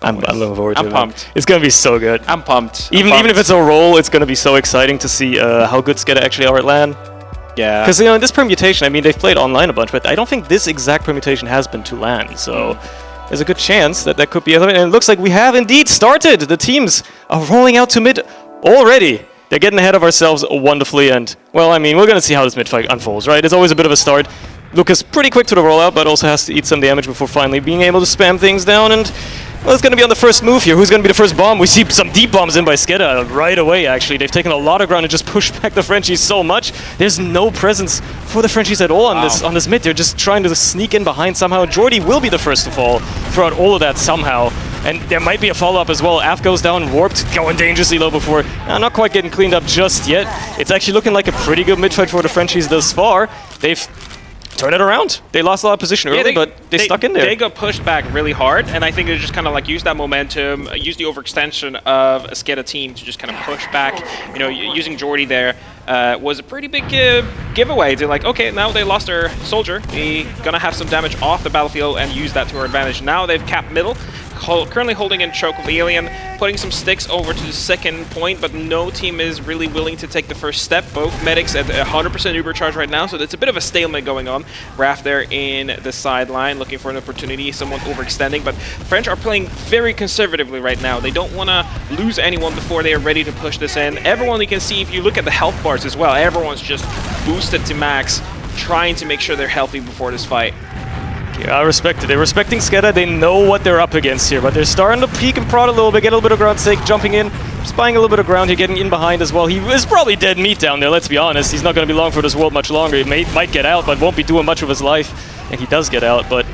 I'm looking forward to it. I'm pumped. It's going to be so good. I'm pumped. Even if it's a roll, it's going to be so exciting to see how good SKEDDA actually are at LAN. Yeah. Because, you know, in this permutation, I mean, they've played online a bunch, but I don't think this exact permutation has been to LAN, so there's a good chance that that could be... And it looks like we have indeed started! The teams are rolling out to mid already! They're getting ahead of ourselves wonderfully, and, well, I mean, we're going to see how this mid fight unfolds, right? It's always a bit of a start. Lucas pretty quick to the rollout, but also has to eat some damage before finally being able to spam things down, and... Well, it's going to be on the first move here. Who's going to be the first bomb? We see some deep bombs in by SKEDDA right away, actually. They've taken a lot of ground and just pushed back the Frenchies so much. There's no presence for the Frenchies at all on this mid. They're just trying to sneak in behind somehow. Jordy will be the first to fall throughout all of that somehow. And there might be a follow-up as well. Af goes down, warped, going dangerously low before. Not quite getting cleaned up just yet. It's actually looking like a pretty good mid-fight for the Frenchies thus far. They've turned it around. They lost a lot of position early, but they stuck in there. They got pushed back really hard, and I think they just kind of like use that momentum, use the overextension of a SKEDDA team to just kind of push back. You know, using Jordy there was a pretty big giveaway. They're like, okay, now they lost their soldier. They're gonna have some damage off the battlefield and use that to our advantage. Now they've capped middle. Currently holding in choke of Alien, putting some sticks over to the second point, but no team is really willing to take the first step. Both medics at 100% Uber charge right now, so it's a bit of a stalemate going on. Raph there in the sideline, looking for an opportunity, someone overextending, but the French are playing very conservatively right now. They don't want to lose anyone before they are ready to push this in. Everyone, you can see, if you look at the health bars as well, everyone's just boosted to max, trying to make sure they're healthy before this fight. Yeah, I respect it. They're respecting SKEDDA. They know what they're up against here, but they're starting to peek and prod a little bit, get a little bit of ground stake, jumping in, just buying a little bit of ground here, getting in behind as well. He is probably dead meat down there, let's be honest. He's not going to be long for this world much longer. He might get out, but won't be doing much of his life. And he does get out, but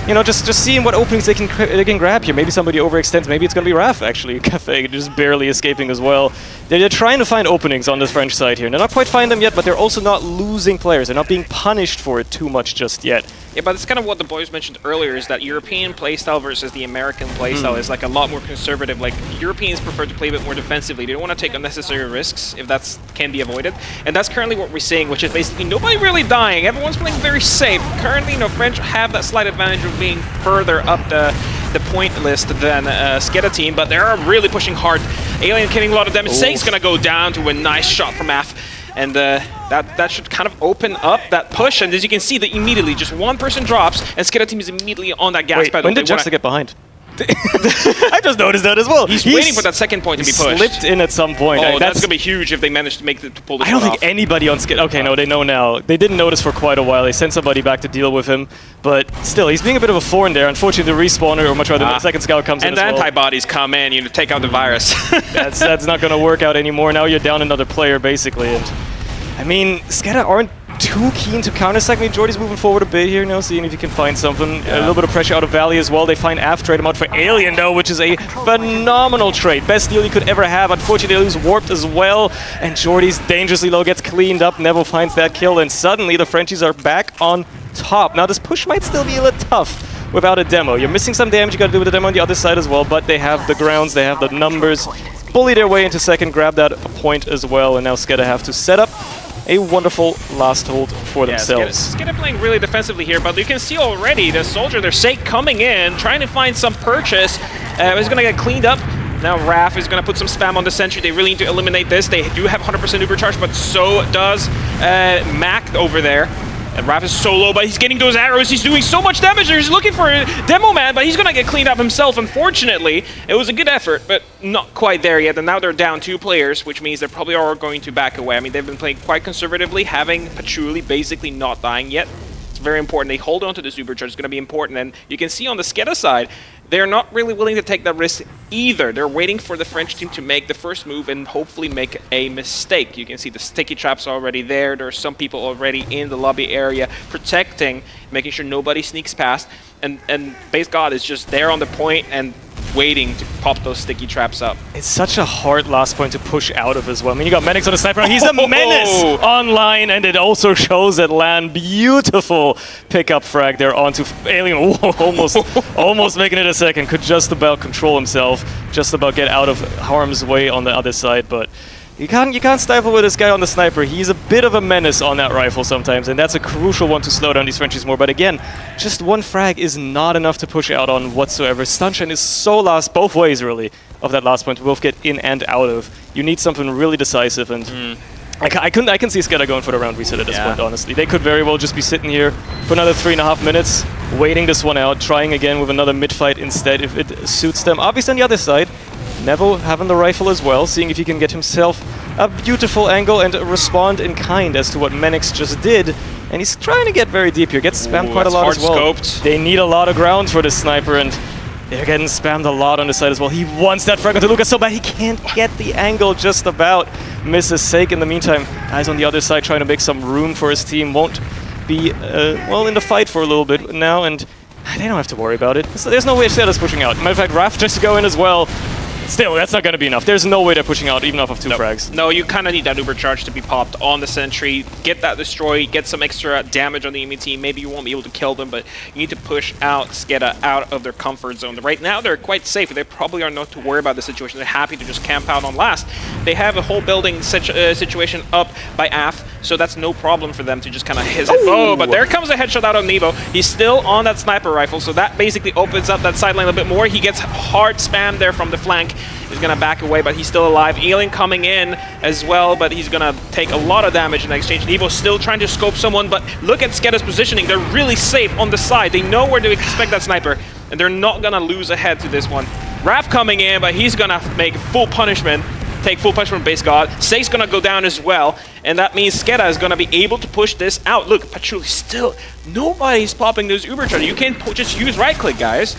you know, just seeing what openings they can grab here. Maybe somebody overextends. Maybe it's going to be Raph, actually. Cafe just barely escaping as well. They're trying to find openings on this French side here. They're not quite finding them yet, but they're also not losing players. They're not being punished for it too much just yet. Yeah, but it's kind of what the boys mentioned earlier, is that European playstyle versus the American playstyle is like a lot more conservative. Like, Europeans prefer to play a bit more defensively. They don't want to take unnecessary risks if that can be avoided. And that's currently what we're seeing, which is basically nobody really dying. Everyone's playing very safe. Currently, you know, French have that slight advantage of being further up the point list than SKEDDA team, but they're really pushing hard. Alien getting a lot of damage. Sake's gonna go down to a nice shot from Af. And that should kind of open up that push. And as you can see, that immediately just one person drops, and SKEDDA team is immediately on that gas pedal. When did Juxta get behind? I just noticed that as well. He's waiting for that second point to be pushed. Slipped in at some point. Oh, that's going to be huge if they manage to pull this I don't think off. anybody on SKEDDA... Okay, no, they know now. They didn't notice for quite a while. They sent somebody back to deal with him. But still, he's being a bit of a thorn there. Unfortunately, the respawner, or much rather the second scout comes in and as well. And the antibodies come in, you know, take out the virus. That's not going to work out anymore. Now you're down another player, basically. And I mean, SKEDDA aren't too keen to counter-sack. I mean, Jordy's moving forward a bit here now, seeing if he can find something. Yeah. A little bit of pressure out of Valley as well. They find Af, trade him out for Alien, though, which is a phenomenal trade. Best deal you could ever have. Unfortunately, they lose Warped as well, and Jordy's dangerously low, gets cleaned up. Neville finds that kill, and suddenly the Frenchies are back on top. Now, this push might still be a little tough without a demo. You're missing some damage you got to do with the demo on the other side as well, but they have the grounds, they have the numbers. Bully their way into second, grab that point as well, and now SKEDDA have to set up a wonderful last hold for themselves. SKEDDA playing really defensively here, but you can see already the soldier, their Sake coming in, trying to find some purchase. He's going to get cleaned up. Now Raph is going to put some spam on the sentry. They really need to eliminate this. They do have 100% Uber charge, but so does Mac over there. And Raph is so low, but he's getting those arrows. He's doing so much damage. He's looking for a demo man, but he's going to get cleaned up himself, unfortunately. It was a good effort, but not quite there yet. And now they're down 2 players, which means they probably are going to back away. I mean, they've been playing quite conservatively, having Patchouli basically not dying yet. It's very important. They hold on to this Uber charge. It's going to be important. And you can see on the SKEDDA side, they're not really willing to take that risk either. They're waiting for the French team to make the first move and hopefully make a mistake. You can see the sticky traps already there. There are some people already in the lobby area protecting, making sure nobody sneaks past. And Base God is just there on the point and waiting to pop those sticky traps up. It's such a hard last point to push out of as well. I mean, you got Medics on the sniper. He's a menace online, and it also shows at LAN. Beautiful pickup frag there onto Alien. Whoa, almost making it a second. Could just about control himself, just about get out of harm's way on the other side, but You can't stifle with this guy on the sniper. He's a bit of a menace on that rifle sometimes, and that's a crucial one to slow down these Frenchies more. But again, just one frag is not enough to push out on whatsoever. Sunshine is so lost both ways, really, of that last point to both get in and out of. You need something really decisive, and I can see SKEDDA going for the round reset at this point, honestly. They could very well just be sitting here for another 3.5 minutes, waiting this one out, trying again with another mid-fight instead if it suits them. Obviously on the other side, Neville having the rifle as well, seeing if he can get himself a beautiful angle and respond in kind as to what Menix just did. And he's trying to get very deep here, gets spammed quite a lot as well. Scoped. They need a lot of ground for this sniper, and they're getting spammed a lot on the side as well. He wants that frag onto Lucas so bad he can't get the angle just about. Misses Sake in the meantime. Guys on the other side trying to make some room for his team. Won't be, well, in the fight for a little bit now, and they don't have to worry about it. So there's no way SKEDDA's pushing out. Matter of fact, Raf just to go in as well. Still, that's not going to be enough. There's no way they're pushing out even off of 2 frags. No, you kind of need that Uber charge to be popped on the sentry, get that destroyed, get some extra damage on the enemy team. Maybe you won't be able to kill them, but you need to push out SKEDDA out of their comfort zone. Right now, they're quite safe. They probably are not to worry about the situation. They're happy to just camp out on last. They have a whole building situation up by AF, so that's no problem for them to just kind of hesitate. Oh, but there comes a headshot out of Nevo. He's still on that sniper rifle, so that basically opens up that sideline a bit more. He gets hard spam there from the flank. He's going to back away, but he's still alive. Alien coming in as well, but he's going to take a lot of damage in the exchange. Nevo's still trying to scope someone, but look at SKEDDA's positioning. They're really safe on the side. They know where to expect that sniper, and they're not going to lose ahead to this one. Raf coming in, but he's going to make full punishment. Take full punishment base god. Sake's going to go down as well, and that means SKEDDA is going to be able to push this out. Look, Patchouli still, nobody's popping those Uber charges. You can't just use right click, guys.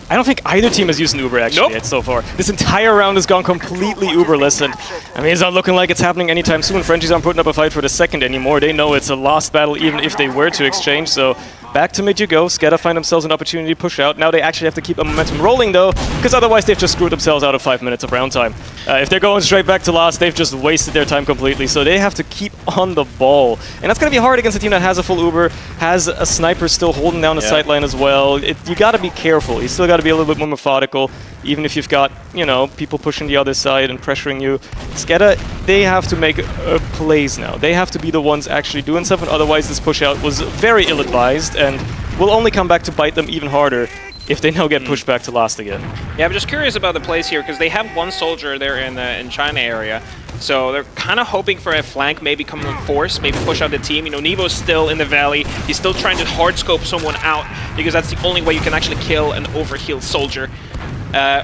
I don't think either team has used an Uber actually yet so far. This entire round has gone completely Uberless, and I mean, it's not looking like it's happening anytime soon. Frenchies aren't putting up a fight for the second anymore. They know it's a lost battle even if they were to exchange, so back to mid you go. SKEDDA find themselves an opportunity to push out. Now they actually have to keep a momentum rolling though, because otherwise they've just screwed themselves out of 5 minutes of round time. If they're going straight back to last, they've just wasted their time completely, so they have to keep on the ball. And that's going to be hard against a team that has a full Uber, has a sniper still holding down the sideline as well. You got to be careful. You still got to be a little bit more methodical, even if you've got, you know, people pushing the other side and pressuring you. SKEDDA, they have to make plays now. They have to be the ones actually doing something, otherwise this push out was very ill-advised and will only come back to bite them even harder if they now get pushed back to last again. Yeah, I'm just curious about the plays here, because they have one soldier there in China area. So they're kind of hoping for a flank, maybe come in force, maybe push out the team. You know, Nevo's still in the valley. He's still trying to hard scope someone out, because that's the only way you can actually kill an overhealed soldier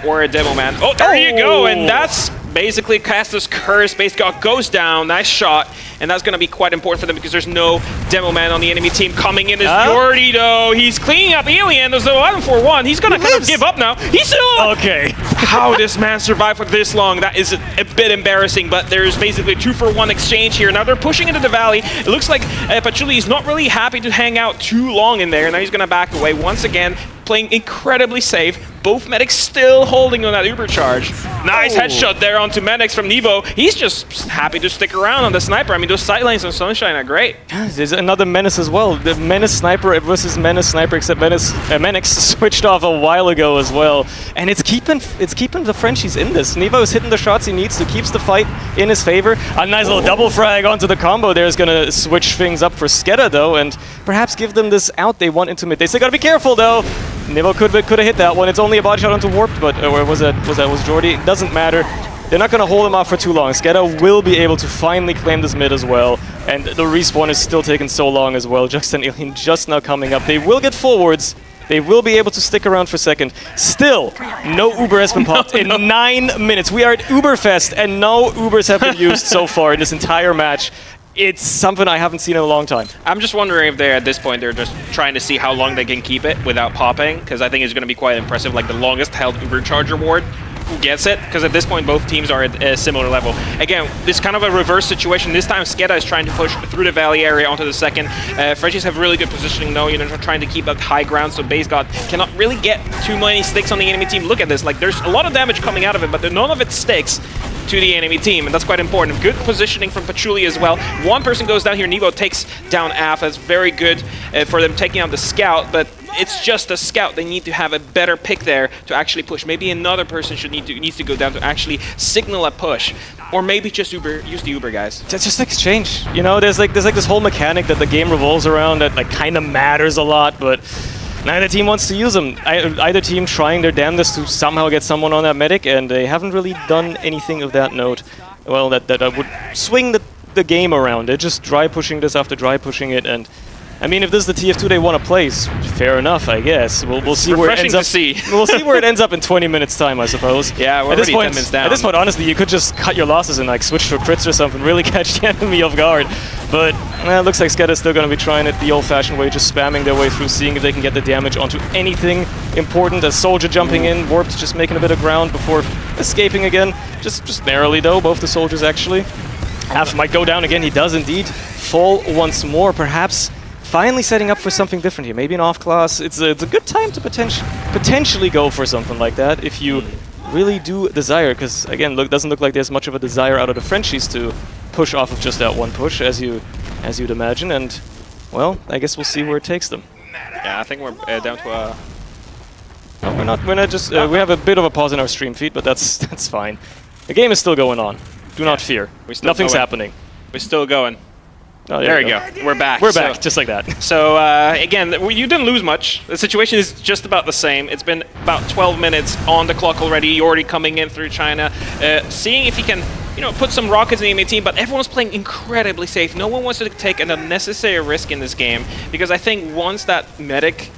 or a demo man. Oh, there you go, and that's basically Caster's curse. Base god goes down, nice shot, and that's going to be quite important for them because there's no demo man on the enemy team. Coming in is Jordy though. He's cleaning up Alien. There's 11-4-1. He's going to kind of give up now. He's still okay. How this man survived for this long, that is a bit embarrassing, but there's basically a 2-for-1 exchange here. Now they're pushing into the valley. It looks like Patchouli is not really happy to hang out too long in there. Now he's going to back away once again, playing incredibly safe. Both medics still holding on that Uber charge. Nice headshot there onto medics from Nevo. He's just happy to stick around on the sniper. I mean, those sidelines on Sunshine are great. There's another Menace as well. The Menace sniper versus Menace sniper, except Menix switched off a while ago as well. And it's keeping the Frenchies in this. Nevo is hitting the shots he needs to, keeps the fight in his favor. A nice little double frag onto the combo there is going to switch things up for SKEDDA though, and perhaps give them this out they want into mid. They still got to be careful though. Nevo could have hit that one. It's only a body shot onto Warped, but or was Jordy? It doesn't matter. They're not going to hold him off for too long. SKEDDA will be able to finally claim this mid as well, and the respawn is still taking so long as well. Just an Alien just now coming up. They will get forwards. They will be able to stick around for second. Still, no Uber has been popped in 9 minutes. We are at Überfest, and no Ubers have been used so far in this entire match. It's something I haven't seen in a long time. I'm just wondering if at this point, they're just trying to see how long they can keep it without popping, because I think it's going to be quite impressive, like the longest held Uber charge reward. Who gets it? Because at this point, both teams are at a similar level. Again, this kind of a reverse situation. This time, SKEDDA is trying to push through the valley area onto the second. Frenchies have really good positioning, though. You know, they're trying to keep that high ground, so Base God cannot really get too many sticks on the enemy team. Look at this. Like, there's a lot of damage coming out of it, but none of it sticks to the enemy team, and that's quite important. Good positioning from Patchouli as well. One person goes down here. Nevo takes down AF. That's very good for them taking out the scout, but it's just a scout. They need to have a better pick there to actually push. Maybe another person needs to go down to actually signal a push, or maybe just use the Uber guys. It's just exchange. You know, there's like this whole mechanic that the game revolves around that like kind of matters a lot, but neither team wants to use them. Either team trying their damnedest to somehow get someone on that medic, and they haven't really done anything of that note. Well, that would swing the game around. They're just dry pushing this after dry pushing it, and I mean, if this is the TF2 they want to play, fair enough, I guess. We'll see where it ends up. We'll see where it ends up in 20 minutes time, I suppose. Yeah, we're already 10 minutes down. At this point, honestly, you could just cut your losses and like switch to crits or something, really catch the enemy off guard. But it looks like SKEDDA's still going to be trying it the old-fashioned way, just spamming their way through, seeing if they can get the damage onto anything important. A soldier jumping in, Warped just making a bit of ground before escaping again. Just narrowly though, both the soldiers actually. Half might go down again. He does indeed fall once more, perhaps. Finally setting up for something different here, maybe an off-class. It's a good time to potentially go for something like that if you really do desire, because again, doesn't look like there's much of a desire out of the Frenchies to push off of just that one push, as you'd imagine, and well, I guess we'll see where it takes them. Yeah, I think we're down to a... No, we're not just, we have a bit of a pause in our stream feed, but that's fine. The game is still going on. Do not fear. Nothing's happening. We're still going. Oh, there we go. We're back. We're back, just like that. So, again, you didn't lose much. The situation is just about the same. It's been about 12 minutes on the clock already. You're already coming in through China. Seeing if he can, put some rockets in the enemy team, but everyone's playing incredibly safe. No one wants to take an unnecessary risk in this game, because I think once that medic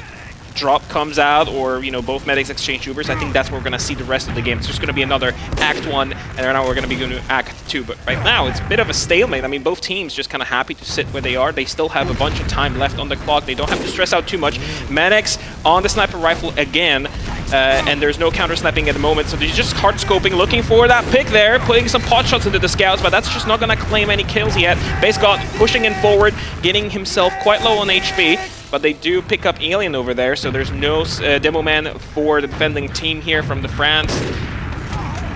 drop comes out, or both medics exchange Ubers, I think that's where we're going to see the rest of the game. It's just going to be another Act 1, and now we're going to be going to Act 2. But right now, it's a bit of a stalemate. I mean, both teams just kind of happy to sit where they are. They still have a bunch of time left on the clock. They don't have to stress out too much. Medics on the sniper rifle again, and there's no counter-sniping at the moment, so they're just hard-scoping, looking for that pick there, putting some pot shots into the scouts, but that's just not going to claim any kills yet. Base God pushing in forward, getting himself quite low on HP. But they do pick up Alien over there, so there's no demo man for the defending team here from the France.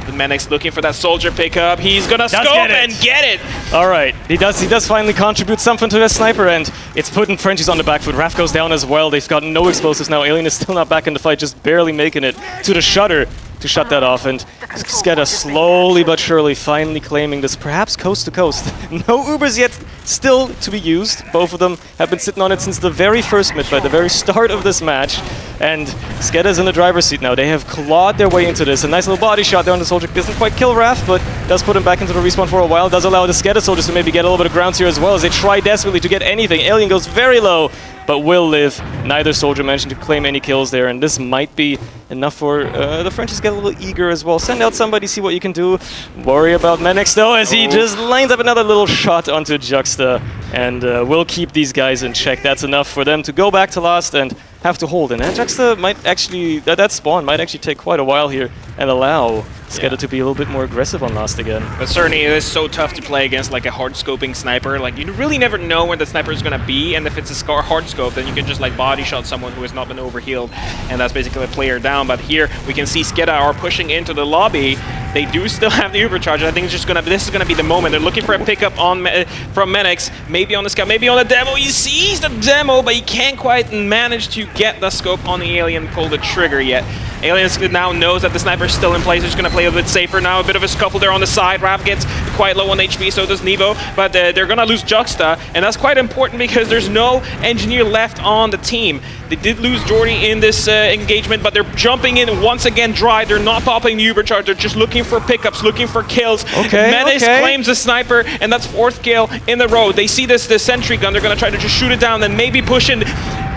The medic's looking for that soldier pickup. He's gonna scope and get it. All right, he does finally contribute something to that sniper, and it's putting Frenchies on the back foot. Raf goes down as well. They've got no explosives now. Alien is still not back in the fight, just barely making it to the shutter to shut that off, and SKEDDA slowly but surely finally claiming this, perhaps coast to coast. No Ubers yet still to be used. Both of them have been sitting on it since the very first mid-fight, the very start of this match, and SKEDDA's in the driver's seat now. They have clawed their way into this. A nice little body shot there on the soldier. Doesn't quite kill Raf, but does put him back into the respawn for a while. Does allow the SKEDDA soldiers to maybe get a little bit of grounds here as well, as they try desperately to get anything. Alien goes very low, but will live. Neither soldier managing to claim any kills there, and this might be enough for the Frenchies get a little eager as well. Send out somebody, see what you can do. Worry about Menix though, as he just lines up another little shot onto Juxta, and will keep these guys in check. That's enough for them to go back to last and have to hold. And Juxta might actually, that spawn might actually take quite a while here and allow SKEDDA to be a little bit more aggressive on last again. But Surny, it is so tough to play against like a hard scoping sniper. Like, you really never know where the sniper is going to be, and if it's a hard scope, then you can just like body shot someone who has not been overhealed, and that's basically a player down. But here we can see SKEDDA are pushing into the lobby. They do still have the Ubercharge. I think it's just this is gonna be the moment. They're looking for a pickup on from Menix, maybe on the scout, maybe on the demo. He sees the demo, but he can't quite manage to get the scope on the Alien, pull the trigger yet. Alien now knows that the sniper is still in place. He's just going to play a bit safer now. A bit of a scuffle there on the side. Raf gets quite low on HP, so does Nevo. But they're going to lose Juxta, and that's quite important because there's no engineer left on the team. They did lose Jordy in this engagement, but they're jumping in once again dry. They're not popping the Ubercharge. They're just looking for pickups, looking for kills. Menace claims the sniper, and that's 4th kill in the row. They see this sentry gun. They're going to try to just shoot it down and maybe push in.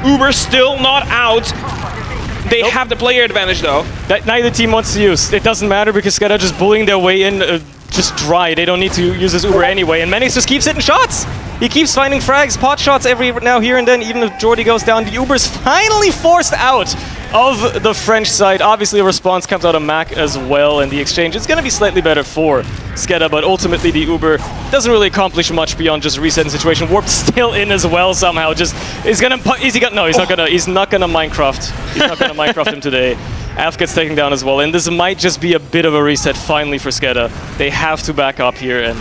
Uber still not out. They have the player advantage though. That neither team wants to use. It doesn't matter because SKEDDA just bullying their way in, just dry. They don't need to use this Uber anyway. And Menix just keeps hitting shots. He keeps finding frags, pot shots every now here and then. Even if Jordy goes down, the Uber's finally forced out of the French side. Obviously a response comes out of Mac as well, and the exchange is going to be slightly better for SKEDDA, but ultimately the Uber doesn't really accomplish much beyond just resetting the situation. Warp still in as well somehow. Just he's not gonna Minecraft. He's not gonna Minecraft him today. Alf gets taken down as well, and this might just be a bit of a reset finally for SKEDDA. They have to back up here, and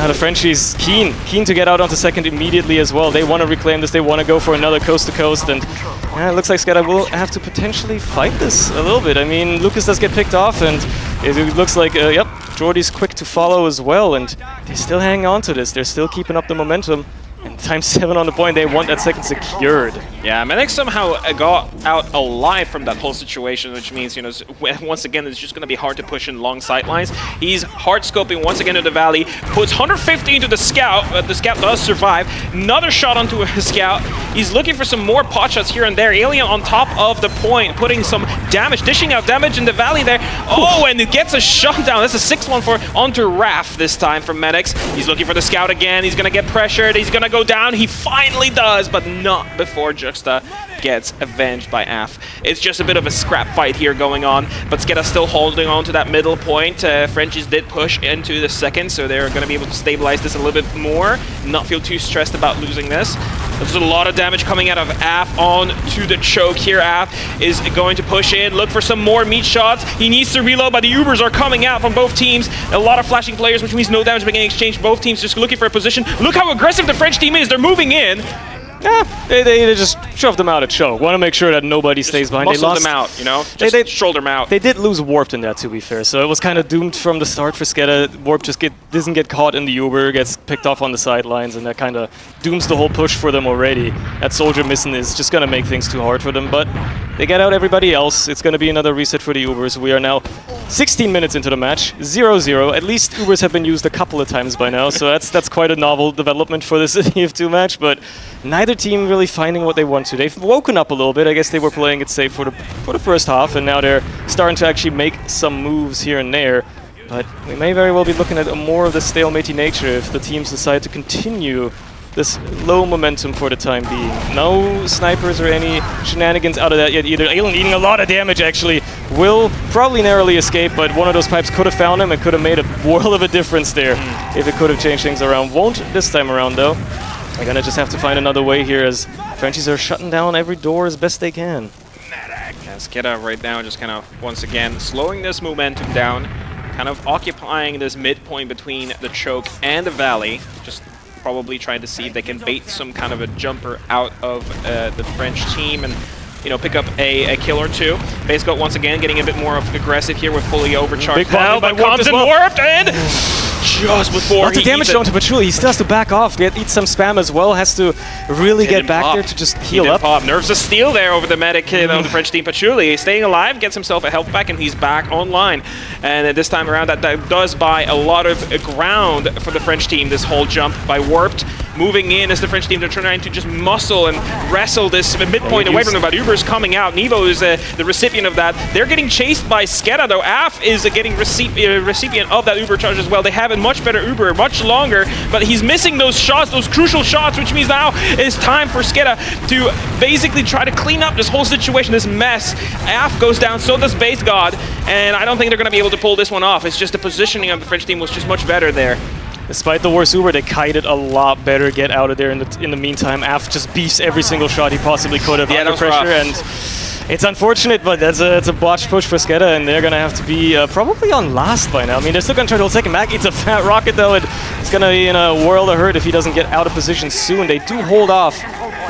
The Frenchies keen to get out onto second immediately as well. They want to reclaim this, they want to go for another coast to coast, and it looks like SKEDDA will have to potentially fight this a little bit. I mean, Lucas does get picked off, and it looks like, yep, Jordy's quick to follow as well, and they're still hanging on to this. They're still keeping up the momentum. And times 7 on the point, they want that second secured. Yeah, Menix somehow got out alive from that whole situation, which means, you know, once again, it's just going to be hard to push in long sightlines. He's hard scoping once again to the Valley, puts 150 into the Scout, but the Scout does survive. Another shot onto a Scout. He's looking for some more pot shots here and there. Alien on top of the point, putting some damage, dishing out damage in the Valley there. Oh, and it gets a shot down. That's a 6-1 onto Raph this time from Menix. He's looking for the Scout again. He's going to get pressured. He's going to go down. He finally does, but not before Juxta gets avenged by AF. It's just a bit of a scrap fight here going on, but SKEDDA still holding on to that middle point. Frenchies did push into the second, so they're going to be able to stabilize this a little bit more, not feel too stressed about losing this. There's a lot of damage coming out of AF on to the choke here. AF is going to push in, look for some more meat shots. He needs to reload, but the Ubers are coming out from both teams. A lot of flashing players, which means no damage being exchanged. Both teams just looking for a position. Look how aggressive the French team is. They're moving in. Yeah, they just shoved them out at choke. Want to make sure that nobody stays behind. They lost them out, you know? Just shoulder them out. They did lose Warped in that, to be fair, so it was kind of doomed from the start for SKEDDA. Warp just doesn't get caught in the Uber, gets picked off on the sidelines, and that kind of dooms the whole push for them already. That Soldier missing is just going to make things too hard for them, but they get out everybody else. It's going to be another reset for the Ubers. We are now 16 minutes into the match, 0-0. At least Ubers have been used a couple of times by now, so that's quite a novel development for this TF2 match, but neither team really finding what they want to. They've woken up a little bit. I guess they were playing it safe for the first half, and now they're starting to actually make some moves here and there. But we may very well be looking at more of the stalemate nature if the teams decide to continue this low momentum for the time being. No snipers or any shenanigans out of that yet either. Alien eating a lot of damage actually. Will probably narrowly escape, but one of those pipes could have found him and could have made a world of a difference there if it could have changed things around. Won't this time around though. They're gonna just have to find another way here as Frenchies are shutting down every door as best they can. SKEDDA right now just kind of, once again, slowing this momentum down, kind of occupying this midpoint between the choke and the Valley, just probably trying to see if they can bait some kind of a jumper out of the French team and, you know, pick up a kill or two. Base Goat once again getting a bit more aggressive here with fully overcharged health, but comes in warped and just before lots of damage done to Patchouli. He still has to back off, eat some spam as well, has to really get back there to just heal up. Nerves of steel there over the medic on the French team. Patchouli staying alive, gets himself a health back, and he's back online. And this time around, that does buy a lot of ground for the French team, this whole jump by Warped. Moving in as the French team, they're trying to just muscle and wrestle this midpoint away from them, but Uber's coming out. Nevo is the recipient of that. They're getting chased by SKEDDA, though. AF is getting recipient of that Uber charge as well. They have a much better Uber, much longer, but he's missing those shots, those crucial shots, which means now it's time for SKEDDA to basically try to clean up this whole situation, this mess. AF goes down, so does Base God, and I don't think they're going to be able to pull this one off. It's just the positioning of the French team was just much better there. Despite the worst Uber, they kited a lot better. Get out of there in the meantime. AF just beefs every single shot he possibly could have under pressure, and it's unfortunate, but it's a botched push for SKEDDA, and they're gonna have to be probably on last by now. I mean, they're still gonna try to hold second back. It's a fat rocket though, and it's gonna be in a world of hurt if he doesn't get out of position soon. They do hold off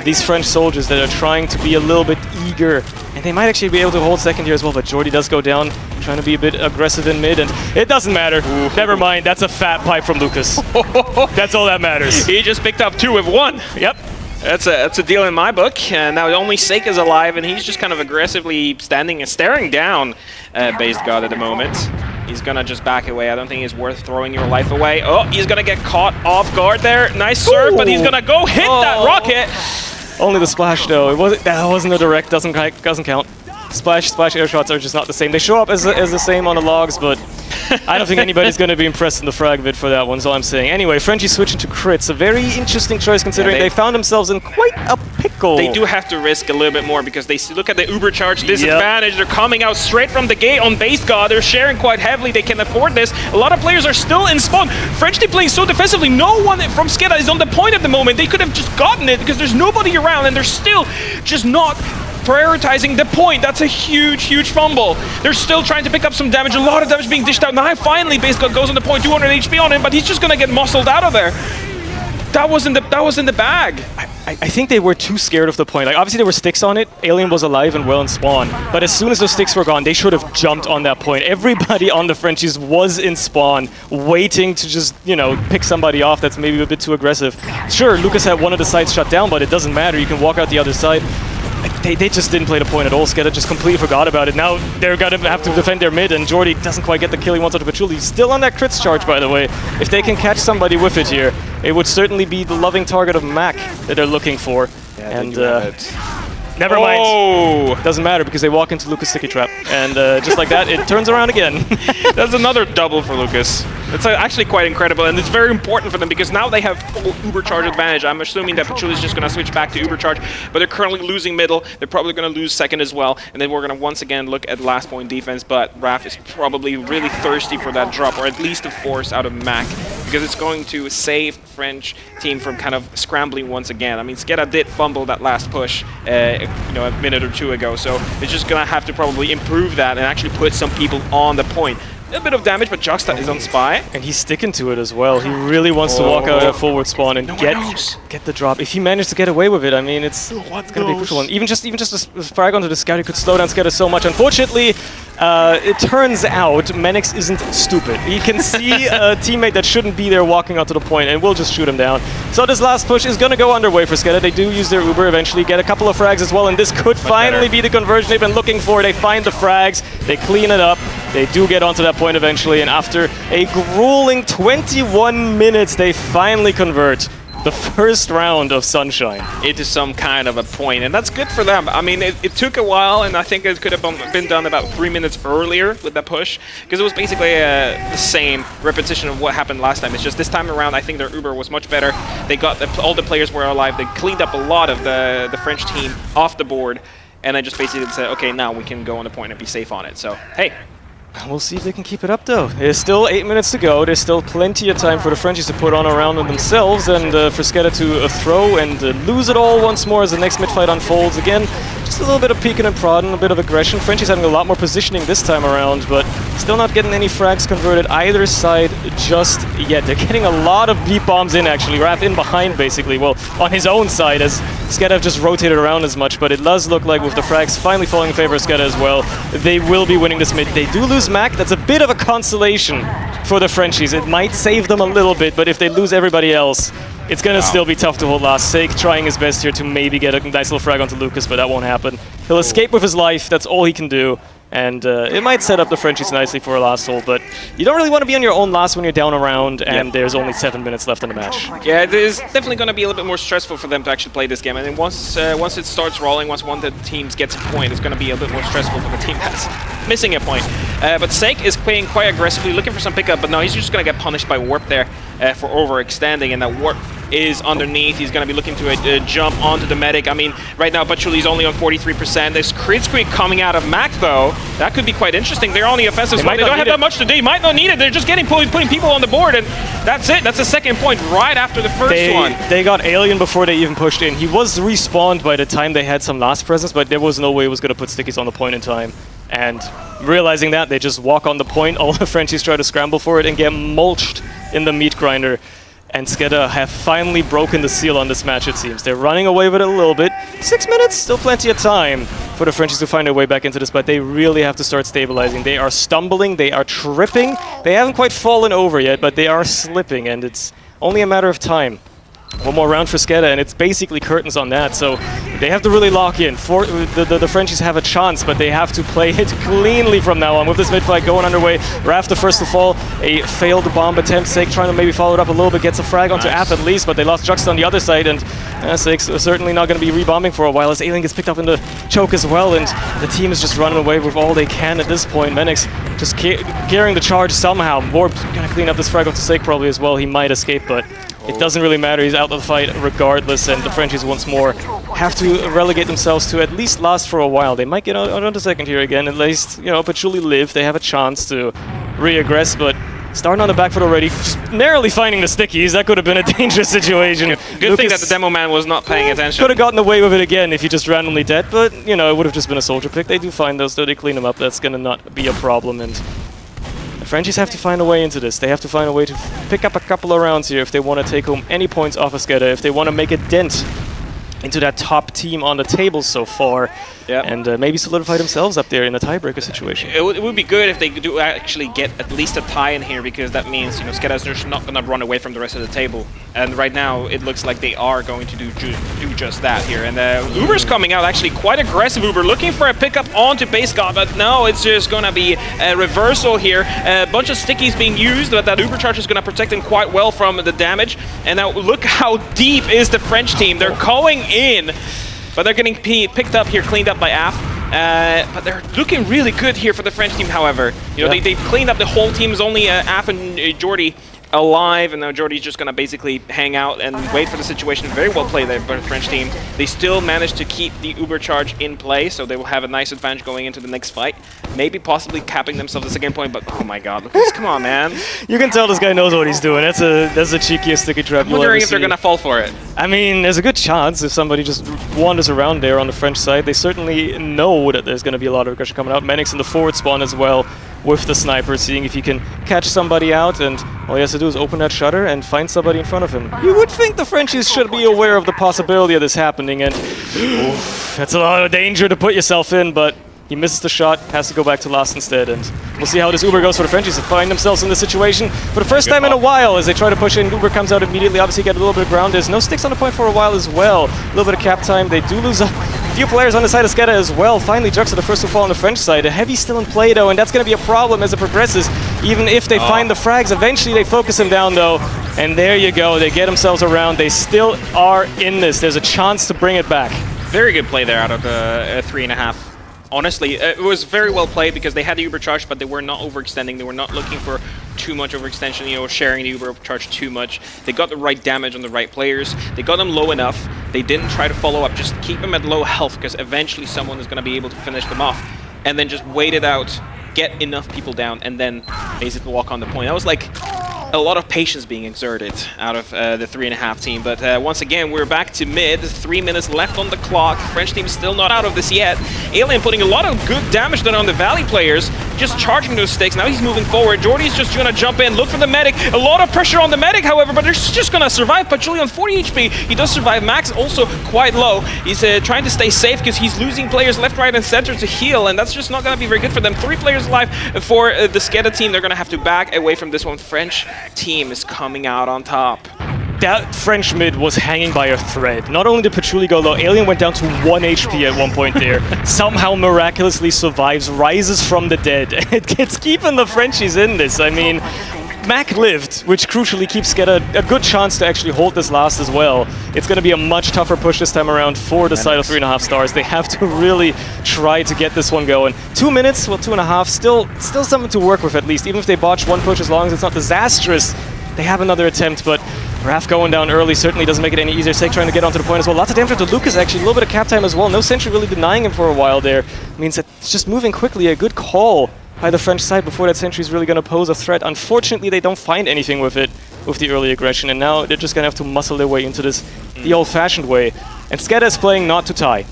these French soldiers that are trying to be a little bit eager, and they might actually be able to hold second here as well, but Jordy does go down, trying to be a bit aggressive in mid, and it doesn't matter. Ooh. Never mind, that's a fat pipe from Lucas. That's all that matters. He just picked up 2 with 1. Yep. That's a deal in my book. And now only Sake is alive, and he's just kind of aggressively standing and staring down Base God at the moment. He's gonna just back away. I don't think it's worth throwing your life away. Oh, he's gonna get caught off guard there. Nice serve, but he's gonna go hit that rocket. Only the splash though. That wasn't a direct. Doesn't count. Splash air shots are just not the same. They show up as the same on the logs, but I don't think anybody's going to be impressed in the frag vid for that one, is all I'm saying. Anyway, Frenchie switching to crits. A very interesting choice considering they found themselves in quite a pickle. They do have to risk a little bit more because they look at the Uber charge disadvantage. They're coming out straight from the gate on Base God. They're sharing quite heavily. They can afford this. A lot of players are still in spawn. French team playing so defensively. No one from SKEDDA is on the point at the moment. They could have just gotten it because there's nobody around, and they're still just not prioritizing the point. That's a huge, huge fumble. They're still trying to pick up some damage. A lot of damage being dished out. Now finally Basecott goes on the point, 200 HP on him, but he's just gonna get muscled out of there. That was in the bag. I think they were too scared of the point. Like, obviously there were sticks on it. Alien was alive and well in spawn. But as soon as those sticks were gone, they should have jumped on that point. Everybody on the Frenchies was in spawn, waiting to just, you know, pick somebody off that's maybe a bit too aggressive. Sure, Lucas had one of the sides shut down, but it doesn't matter. You can walk out the other side. They just didn't play the point at all. SKEDDA just completely forgot about it. Now they're going to have to defend their mid, and Jordy doesn't quite get the kill he wants out of Patchouli. He's still on that crits charge, by the way. If they can catch somebody with it here, it would certainly be the loving target of Mac that they're looking for. Yeah, and never mind. Doesn't matter because they walk into Lucas' sticky trap. And just like that, it turns around again. That's another double for Lucas. It's actually quite incredible, and it's very important for them because now they have full Ubercharge advantage. I'm assuming that Patchouli is just going to switch back to Ubercharge, but they're currently losing middle. They're probably going to lose second as well, and then we're going to once again look at last point defense, but Raph is probably really thirsty for that drop, or at least a force out of Mac, because it's going to save French team from kind of scrambling once again. I mean, SKEDDA did fumble that last push, you know, a minute or two ago, so they're just going to have to probably improve that and actually put some people on the point. A bit of damage, but Juxta is on spy. And he's sticking to it as well. He really wants to walk out of forward spawn and get the drop. If he managed to get away with it, I mean, it's going to be a crucial one. Even just a frag onto the scout, he could slow down SKEDDA so much. Unfortunately, it turns out Menix isn't stupid. He can see a teammate that shouldn't be there walking onto the point, and we'll just shoot him down. So this last push is going to go underway for SKEDDA. They do use their Uber eventually, get a couple of frags as well, and this could finally be the conversion they've been looking for. They find the frags, they clean it up. They do get onto that point eventually, and after a grueling 21 minutes, they finally convert the first round of Sunshine into some kind of a point, and that's good for them. I mean, it took a while, and I think it could have been done about 3 minutes earlier with that push, because it was basically the same repetition of what happened last time. It's just this time around, I think their Uber was much better. They got all the players were alive. They cleaned up a lot of the French team off the board, and then just basically said, okay, now we can go on the point and be safe on it. So, hey. We'll see if they can keep it up, though. There's still 8 minutes to go. There's still plenty of time for the Frenchies to put on a round on themselves, and for SKEDDA to throw and lose it all once more as the next mid-fight unfolds. Again, just a little bit of peeking and prodding, a bit of aggression. Frenchies having a lot more positioning this time around, but still not getting any frags converted either side just yet. They're getting a lot of deep bombs in, actually. Raph in behind, basically. Well, on his own side, as SKEDDA have just rotated around as much, but it does look like with the frags finally falling in favor of SKEDDA as well, they will be winning this mid. They do lose Mac. That's a bit of a consolation for the Frenchies. It might save them a little bit, but if they lose everybody else, it's going to still be tough to hold last. Sake trying his best here to maybe get a nice little frag onto Lucas, but that won't happen. He'll escape with his life. That's all he can do. And it might set up the Frenchies nicely for a last hold, but you don't really want to be on your own last when you're down a round and there's only 7 minutes left in the match. Yeah, it is definitely going to be a little bit more stressful for them to actually play this game. And then once it starts rolling, once one of the teams gets a point, it's going to be a bit more stressful for the team that's missing a point. But Sake is playing quite aggressively, looking for some pickup, but no, he's just going to get punished by Warp there for overextending, and that Warp is underneath. He's going to be looking to jump onto the medic. I mean, right now Patchouli's only on 43%. There's Kritzkast coming out of Mac, though. That could be quite interesting. They're on the offensive spot. They don't have that much to do. You might not need it. They're just putting people on the board, and that's it. That's the second point right after the first one. They got Alien before they even pushed in. He was respawned by the time they had some last presence, but there was no way he was going to put stickies on the point in time. And realizing that, they just walk on the point. All the Frenchies try to scramble for it and get mulched in the meat grinder. And SKEDDA have finally broken the seal on this match, it seems. They're running away with it a little bit. 6 minutes, still plenty of time for the Frenchies to find their way back into this, but they really have to start stabilizing. They are stumbling, they are tripping. They haven't quite fallen over yet, but they are slipping, and it's only a matter of time. One more round for SKEDDA, and it's basically curtains on that, so they have to really lock in. The Frenchies have a chance, but they have to play it cleanly from now on. With this mid-fight going underway, Raph the first to fall, a failed bomb attempt. Sake trying to maybe follow it up a little bit, gets a frag onto App at least, but they lost Juxta on the other side, and Sake's certainly not going to be rebombing for a while, as Alien gets picked up in the choke as well, and the team is just running away with all they can at this point. Menix just carrying the charge somehow. Warp's going to clean up this frag onto Sake probably as well. He might escape, but it doesn't really matter. He's out of the fight regardless, and the Frenchies once more have to relegate themselves to at least last for a while. They might get out on the second here again. At least, you know, Patchouli live. They have a chance to re-aggress, but Starting on the back foot already, narrowly finding the stickies. That could have been a dangerous situation. Good thing that the demo man was not paying attention. Could have gotten away with it again if he just randomly dead, but, you know, it would have just been a soldier pick. They do find those, though. They clean them up. That's going to not be a problem, and the Frenchies have to find a way into this. They have to find a way to pick up a couple of rounds here if they want to take home any points off of SKEDDA, if they want to make a dent into that top team on the table so far, and maybe solidify themselves up there in a tiebreaker situation. It would be good if they do actually get at least a tie in here, because that means, you know, SKEDDA's just not going to run away from the rest of the table. And right now, it looks like they are going to do just that here. And Uber's coming out actually quite aggressive. Uber looking for a pickup onto base god, but no, it's just going to be a reversal here. A bunch of stickies being used, but that Uber charge is going to protect them quite well from the damage. And now look how deep is the French team. They're going in, but they're getting picked up here, cleaned up by AF. But they're looking really good here for the French team, however. You know, they've cleaned up the whole team. It's only AF and Jordy alive, and now Jordy's just gonna basically hang out and wait for the situation. Very well played there by the French team. They still managed to keep the Uber charge in play, so they will have a nice advantage going into the next fight. Maybe possibly capping themselves a second point, but oh my god, look at this, come on, man. You can tell this guy knows what he's doing. That's the cheekiest sticky trap you'll ever see. I'm wondering if they're gonna fall for it. I mean, there's a good chance if somebody just wanders around there on the French side. They certainly know that there's gonna be a lot of aggression coming out. Menix in the forward spawn as well, with the sniper, seeing if he can catch somebody out, and all he has to do is open that shutter and find somebody in front of him. You would think the Frenchies should be aware of the possibility of this happening, and oof, that's a lot of danger to put yourself in, but he misses the shot, has to go back to last instead, and we'll see how this Uber goes for the Frenchies to find themselves in this situation for the first time in a while as they try to push in. Uber comes out immediately, obviously get a little bit of ground. There's no sticks on the point for a while as well. A little bit of cap time. They do lose a few players on the side of SKEDDA as well. Finally, Jux are the first to fall on the French side. A heavy still in play though, and that's going to be a problem as it progresses. Even if they find the frags, eventually they focus him down though, and there you go. They get themselves around. They still are in this. There's a chance to bring it back. Very good play there out of the 3.5. Honestly, it was very well played because they had the Uber charge, but they were not overextending. They were not looking for too much overextension, you know, sharing the Uber charge too much. They got the right damage on the right players. They got them low enough. They didn't try to follow up. Just keep them at low health, because eventually someone is going to be able to finish them off. And then just wait it out, get enough people down, and then basically walk on the point. That was like a lot of patience being exerted out of the 3.5 team. But once again, we're back to mid. 3 minutes left on the clock. French team still not out of this yet. Alien putting a lot of good damage down on the Valley players, just charging those sticks. Now he's moving forward. Jordy's just gonna jump in, look for the medic. A lot of pressure on the medic, however, but they're just gonna survive. Patchouli on 40 HP. He does survive. Max also quite low. He's trying to stay safe because he's losing players left, right, and center to heal, and that's just not gonna be very good for them. 3 players alive for the SKEDDA team. They're gonna have to back away from this one. French team is coming out on top. That French mid was hanging by a thread. Not only did Patchouli go low, Alien went down to 1 HP at one point there. Somehow miraculously survives, rises from the dead. It's keeping the Frenchies in this. I mean, Mac lived, which crucially keeps SKEDDA a good chance to actually hold this last as well. It's going to be a much tougher push this time around for the side of 3.5 stars. They have to really try to get this one going. 2 minutes, well, 2.5, still something to work with at least. Even if they botch one push, as long as it's not disastrous, they have another attempt, but Raph going down early certainly doesn't make it any easier. Sake trying to get onto the point as well. Lots of damage to Lucas actually, a little bit of cap time as well. No sentry really denying him for a while there. Means that it's just moving quickly. A good call by the French side before that sentry is really going to pose a threat. Unfortunately, they don't find anything with it, with the early aggression, and now they're just going to have to muscle their way into this the old-fashioned way. And SKEDDA is playing not to tie.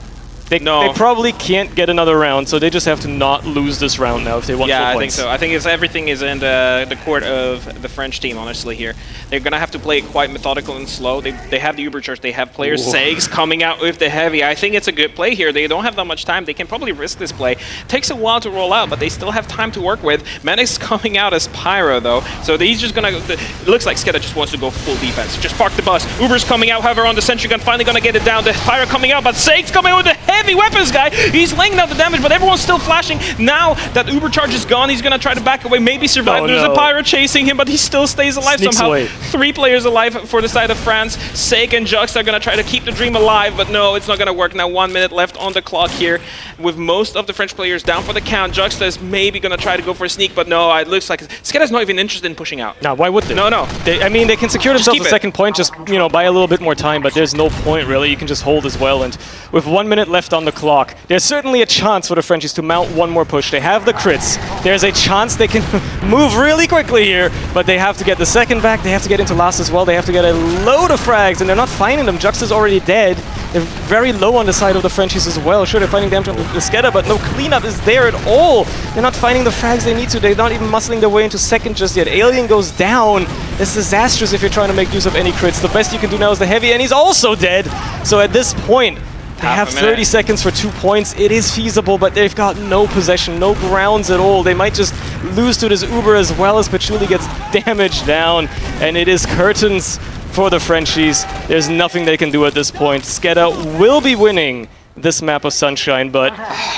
They probably can't get another round, so they just have to not lose this round now if they want full points. Yeah, I think so. I think everything is in the court of the French team, honestly, here. They're going to have to play it quite methodical and slow. They have the Uber charge. They have players Sags coming out with the heavy. I think it's a good play here. They don't have that much time. They can probably risk this play. Takes a while to roll out, but they still have time to work with. Menix coming out as Pyro, though. So he's just going to... It looks like SKEDDA just wants to go full defense. Just park the bus. Uber's coming out, however, on the sentry gun. Finally going to get it down. The Pyro coming out, but Sags coming out with the heavy weapons guy. He's laying down the damage, but everyone's still flashing. Now that Uber charge is gone, he's gonna try to back away, maybe survive. There's a Pyro chasing him, but he still stays alive somehow. 3 players alive for the side of France. Sake and Jux are gonna try to keep the dream alive, but no, it's not gonna work. Now 1 minute left on the clock here, with most of the French players down for the count. Jux is maybe gonna try to go for a sneak, but no, it looks like SKEDDA's not even interested in pushing out. No, why would they? No. I mean, they can secure themselves a second point, just, you know, buy a little bit more time, but there's no point really. You can just hold as well, and with 1 minute left left on the clock. There's certainly a chance for the Frenchies to mount one more push. They have the crits. There's a chance they can move really quickly here, but they have to get the second back. They have to get into last as well. They have to get a load of frags, and they're not finding them. Jux is already dead. They're very low on the side of the Frenchies as well. Sure, they're finding damage on the SKEDDA, but no cleanup is there at all. They're not finding the frags they need to. They're not even muscling their way into second just yet. Alien goes down. It's disastrous if you're trying to make use of any crits. The best you can do now is the heavy, and he's also dead. So at this point, they have 30 seconds for 2 points. It is feasible, but they've got no possession, no grounds at all. They might just lose to this Uber as well as Patchouli gets damaged down. And it is curtains for the Frenchies. There's nothing they can do at this point. SKEDDA will be winning this map of Sunshine, but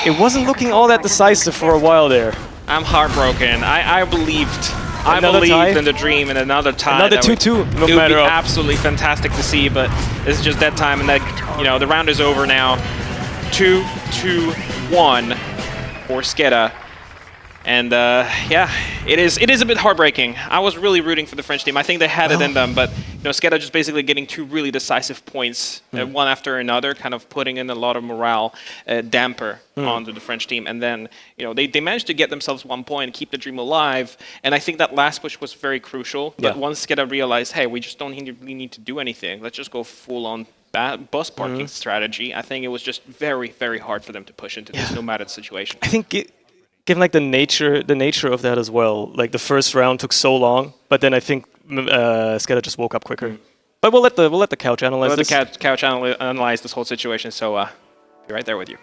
it wasn't looking all that decisive for a while there. I'm heartbroken. I believed. I believed in the dream, and another tie. Another 2-2. No matter. It would be absolutely fantastic to see, but it's just that time, and that, you know, the round is over now. 2-2-1 for SKEDDA. And yeah, it is a bit heartbreaking. I was really rooting for the French team. I think they had it in them, but you know, SKEDDA just basically getting 2 really decisive points, one after another, kind of putting in a lot of morale damper onto the French team. And then, you know, they managed to get themselves 1 point, keep the dream alive. And I think that last push was very crucial. But once SKEDDA realized, hey, we just don't really need to do anything. Let's just go full on bus parking strategy. I think it was just very, very hard for them to push into this, no matter the situation. I think given like the nature of that as well, like the first round took so long, but then I think SKEDDA just woke up quicker. But we'll let the couch analyze this. Let the couch analyze this whole situation. So be right there with you.